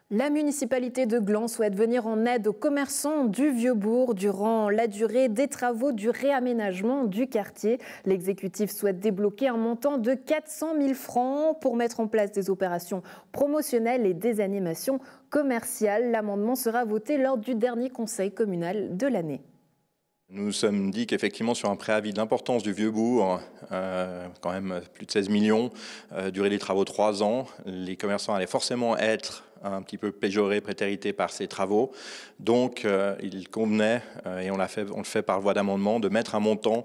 La municipalité de Gland souhaite venir en aide aux commerçants du Vieux-Bourg durant la durée des travaux du réaménagement du quartier. L'exécutif souhaite débloquer un montant de 400 000 francs pour mettre en place des opérations promotionnelles et des animations commerciales. L'amendement sera voté lors du dernier conseil communal de l'année. Nous nous sommes dit qu'effectivement, sur un préavis de l'importance du Vieux-Bourg, quand même plus de 16 millions, durée des travaux 3 ans, les commerçants allaient forcément être un petit peu péjorés, prétérités par ces travaux. Donc, il convenait, et on le fait par voie d'amendement, de mettre un montant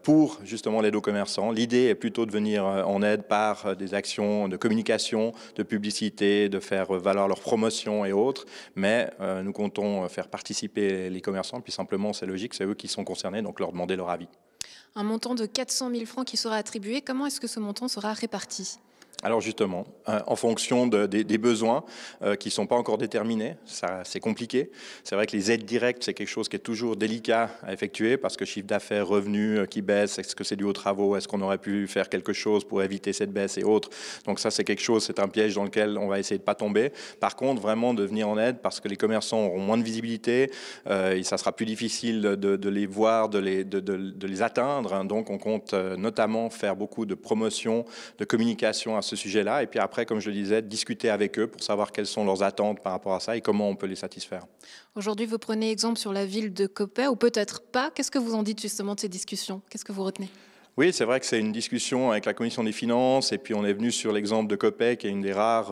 pour justement l'aide aux commerçants. L'idée est plutôt de venir en aide par des actions de communication, de publicité, de faire valoir leur promotion et autres. Mais nous comptons faire participer les commerçants, puis simplement, c'est logique, c'est eux qui sont concernés, donc leur demander leur avis. Un montant de 400 000 francs qui sera attribué. Comment est-ce que ce montant sera réparti ? Alors justement, en fonction des besoins qui ne sont pas encore déterminés, c'est compliqué. C'est vrai que les aides directes, c'est quelque chose qui est toujours délicat à effectuer parce que chiffre d'affaires, revenus qui baissent, est-ce que c'est dû aux travaux, est-ce qu'on aurait pu faire quelque chose pour éviter cette baisse et autres. Donc ça, c'est quelque chose, c'est un piège dans lequel on va essayer de ne pas tomber. Par contre, vraiment de venir en aide parce que les commerçants auront moins de visibilité et ça sera plus difficile de les voir, de les atteindre. Donc on compte notamment faire beaucoup de promotion, de communication à ce sujet-là. Et puis après, comme je le disais, discuter avec eux pour savoir quelles sont leurs attentes par rapport à ça et comment on peut les satisfaire. Aujourd'hui, vous prenez exemple sur la ville de Coppet, ou peut-être pas. Qu'est-ce que vous en dites justement de ces discussions? Qu'est-ce que vous retenez? Oui, c'est vrai que c'est une discussion avec la Commission des finances et puis on est venu sur l'exemple de Coppet qui est une des rares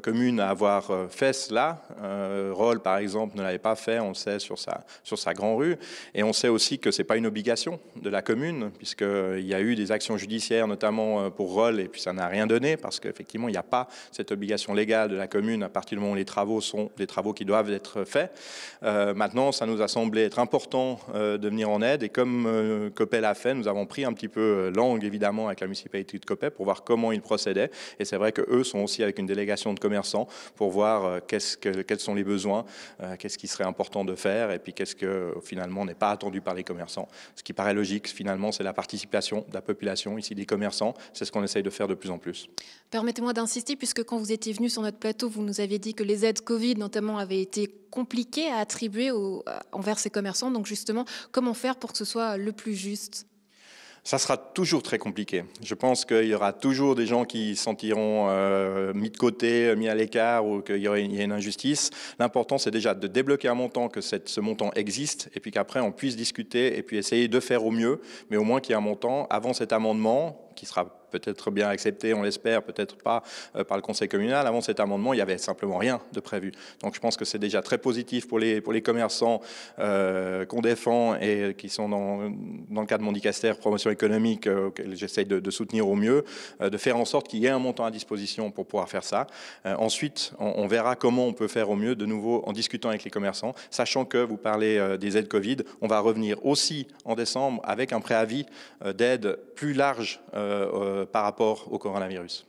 communes à avoir fait cela. Rolle, par exemple, ne l'avait pas fait, on le sait, sur sa grande rue. Et on sait aussi que ce n'est pas une obligation de la commune puisqu'il y a eu des actions judiciaires, notamment pour Rolle, et puis ça n'a rien donné parce qu'effectivement, il n'y a pas cette obligation légale de la commune à partir du moment où les travaux sont des travaux qui doivent être faits. Maintenant, ça nous a semblé être important de venir en aide et comme Coppet l'a fait, nous avons pris un petit peu langue évidemment avec la municipalité de Coppet pour voir comment ils procédaient et c'est vrai qu'eux sont aussi avec une délégation de commerçants pour voir quels sont les besoins, qu'est-ce qui serait important de faire et puis qu'est-ce que finalement n'est pas attendu par les commerçants. Ce qui paraît logique finalement c'est la participation de la population, ici des commerçants, c'est ce qu'on essaye de faire de plus en plus. Permettez-moi d'insister puisque quand vous étiez venu sur notre plateau, vous nous aviez dit que les aides Covid notamment avaient été compliquées à attribuer envers ces commerçants, donc justement comment faire pour que ce soit le plus juste? Ça sera toujours très compliqué. Je pense qu'il y aura toujours des gens qui se sentiront mis de côté, mis à l'écart ou qu'il y a une injustice. L'important, c'est déjà de débloquer un montant, que ce montant existe et puis qu'après, on puisse discuter et puis essayer de faire au mieux, mais au moins qu'il y ait un montant avant cet amendement qui sera peut-être bien accepté, on l'espère, peut-être pas par le conseil communal. Avant cet amendement, il n'y avait simplement rien de prévu. Donc je pense que c'est déjà très positif pour les commerçants qu'on défend et qui sont dans le cadre de mon dicastère promotion économique, auquel j'essaye de soutenir au mieux, de faire en sorte qu'il y ait un montant à disposition pour pouvoir faire ça. Ensuite, on verra comment on peut faire au mieux, de nouveau en discutant avec les commerçants, sachant que vous parlez des aides Covid, on va revenir aussi en décembre avec un préavis d'aide plus large par rapport au coronavirus.